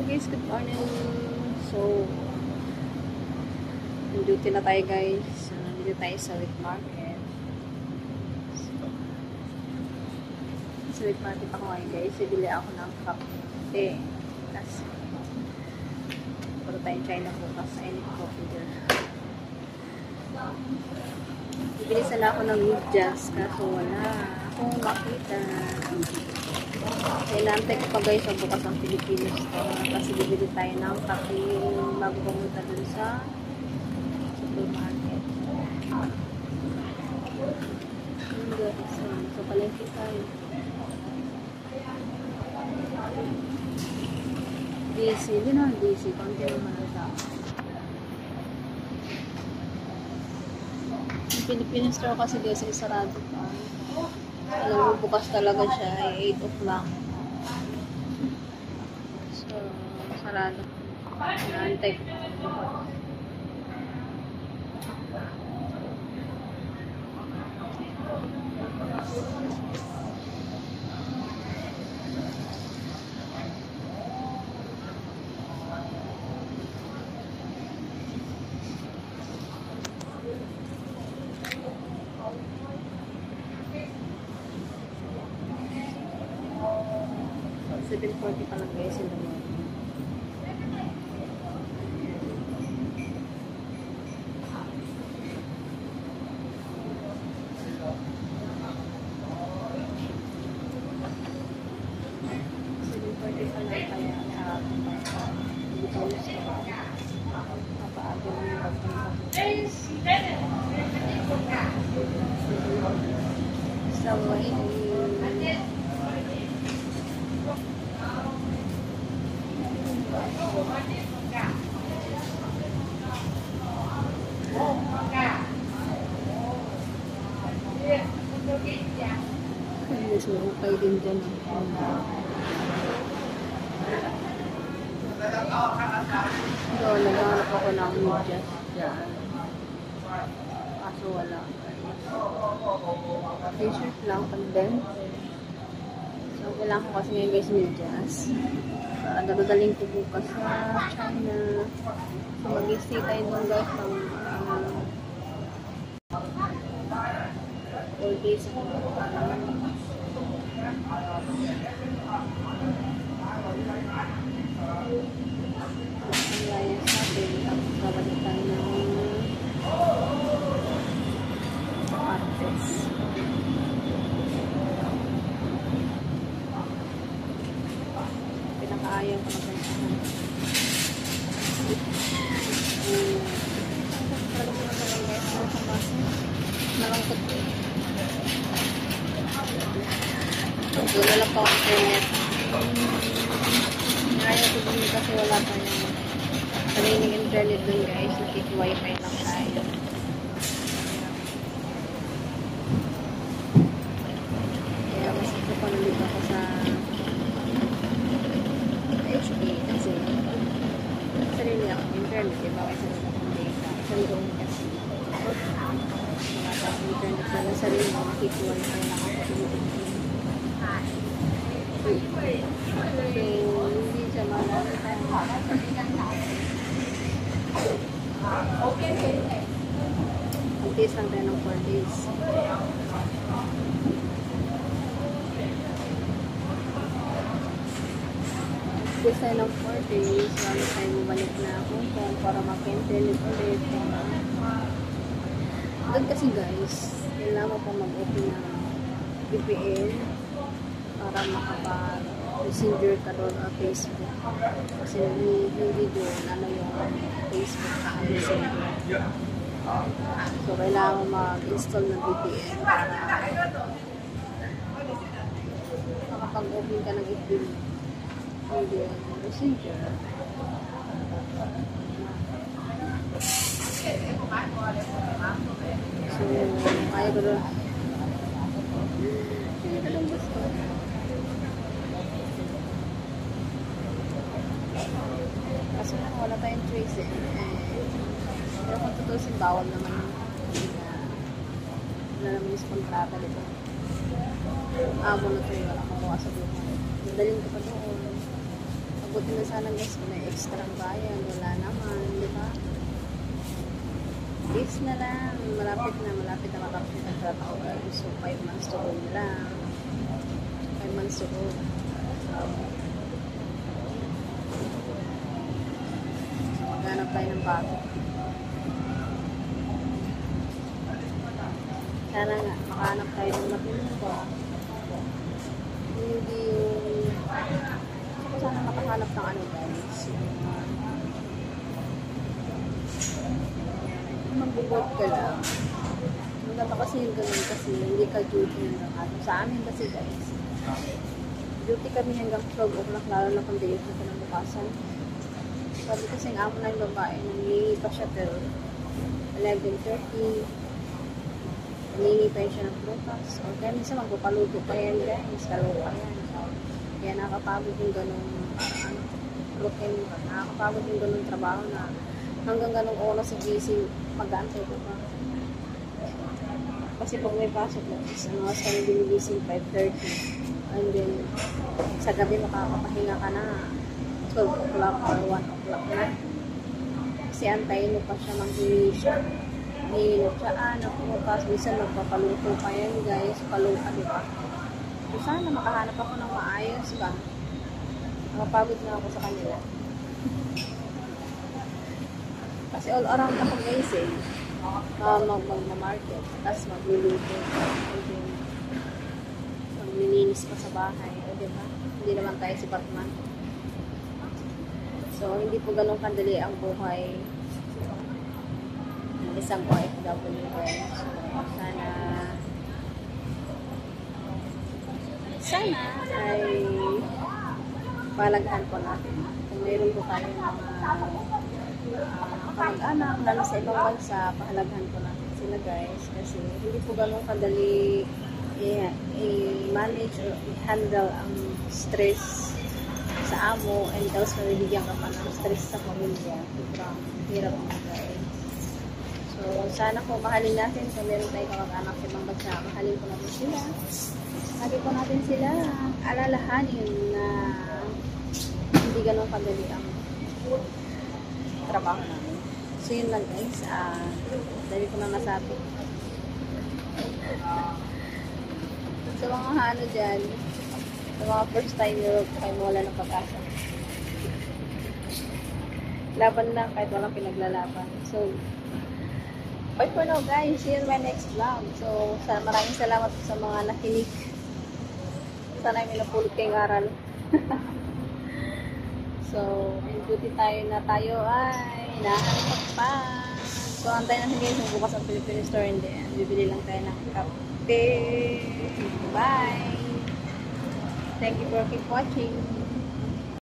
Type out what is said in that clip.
Hello guys, good morning. So, duty na tayo guys. So, nandito tayo sa wheat market. Sa wheat market ako ngayon guys. Bibili ako ng kape. Kasi, puro tayong China bukas. I need coffee there. Bibili sana ako ng medyas. Kaso wala akong makita. Kailangan ko pa guys ang bukas ang Pilipinas store kasi bibili tayo ng kape bago pumunta dun sa supermarket. So palengke tayo. DC, hindi naman DC, konti naman ang tao. Yung Pilipinas store kasi guys ay sarado pa. Alam mo, bukas talaga siya ay 8 o'clock. So, sarado. Naantay ko. So, 7:40 pa lang guys in the morning. Yes, okay din dyan. So, naghanap ako ng medyas dyan. Kaso wala. T-shirt lang, pag-den. So, kailangan ko kasi ngayon guys medyas. Dadadaling ko bukas sa China. So, mag-stay tayo doon guys ng 4 days ako. Kaya sabi, tapos babalik tayo ng Martes. Pinakaayaw ko na ganyan. Malangkot ko. Wala lang pa ang internet. Ayaw ko dun kasi wala pa yung kanilang internet dun guys. Nakik-wifi lang tayo. Kaya mas ito pa nalit ako sa HP kasi sarili ako internet. Diba kasi sa akong data. Isang doon kasi wala pa ang internet na lang sarili ako. Nakik-wifi lang ako sa Pilipinas. So, hindi siya malaki. Mag-taste lang tayo ng 4 days. Mag-taste tayo ng 4 days. Wala tayo bumalik na Hong Kong para mag-internet ulit. Doon kasi guys, kailangan pa mag-open ng VPN para makapag-messenger ka doon o Facebook. Kasi hindi doon ano yung Facebook ka messenger. So, kailangan mag-install ng VPN para makapag-open ka ng FB hindi yung messenger. So, ayaw ko doon. Ayaw ko doon gusto. Kasi wala tayong choice eh. Pero kung tutusin, bawal naman wala naman yung kontrata dito. Amo na ito yung wala kong sa buhay. Dalhin ko pa doon. Buti na sana guys, kung may extra bayan, wala naman, di ba? This na lang, malapit na makapit ang trabaho guys. So, 5 months to go na lang. 5 months to go. So, maghanap tayo ng bago. Sana nga, makahanap tayo ng matulog. Hindi yung... Sana makahanap ng ano guys. Mag-work ka lang. Maganda kasi yung ganun kasi hindi ka duty hanggang ano. Sa amin kasi guys, duty kami hanggang 12 o'clock lalo na kung day off na kinabukasan. Sabi kasi ang amo na yung babae, nangingi pa siya till 11:30. Nangingi pa siya ng prutas. O kaya minsan magpapaluto pa yan guys. Kaloka yan. Kaya nakakapagod yung ganun routine. Nakakapagod yung ganun trabaho na hanggang ganung oras si gising mag-aantay ko pa. Kasi pag may pasok na is ano, kami binigising 5:30 and then sa gabi makakapahinga ka na 12 o'clock or 1 o'clock na. Kasi antayin mo pa siya manghingi siya. Hinilot siya, napupuntas, minsan magpapaluto pa yan guys, paluto, diba? So sana makahanap ako ng maayos ba? Mapagod na ako sa kanila. Kasi all around ako guys eh. Mag-market, tapos magluluto. Maglilinis pa sa bahay. O diba? Hindi naman tayo si Batman. So, hindi po ganun kadali ang buhay ng isang OFW guys. So, sana ay palaghan po natin. Kung mayroon po tayo mga kamag-anak, lalo sa ibang bansa, pahalagahan po natin sila guys. Kasi hindi po ganun kadali i-manage or i-handle ang stress sa amo and else nabibigyan ka pa ng stress sa pamilya. Sobrang hirap mo guys. So, sana po mahalin natin kung meron tayong kamag-anak sa ibang bansa. Mahalin po natin sila. Lagi po natin sila alalahanin na hindi ganun kadali ang trabaho namin. So, yun lang guys. Dahil ko na nasabi. Sa mga ano dyan, sa mga first time Europe, kayo wala ng pag-asa. Laban lang kahit walang pinaglalaban. So, bye for now guys. See you in my next vlog. So, maraming salamat sa mga nakinig. Sana may napulot kayong aral. So, duty tayo ay nahanap pa. So, antay na sige kung bukas ang Philippine store and then bibili lang tayo ng kape. Bye! Thank you for keep watching.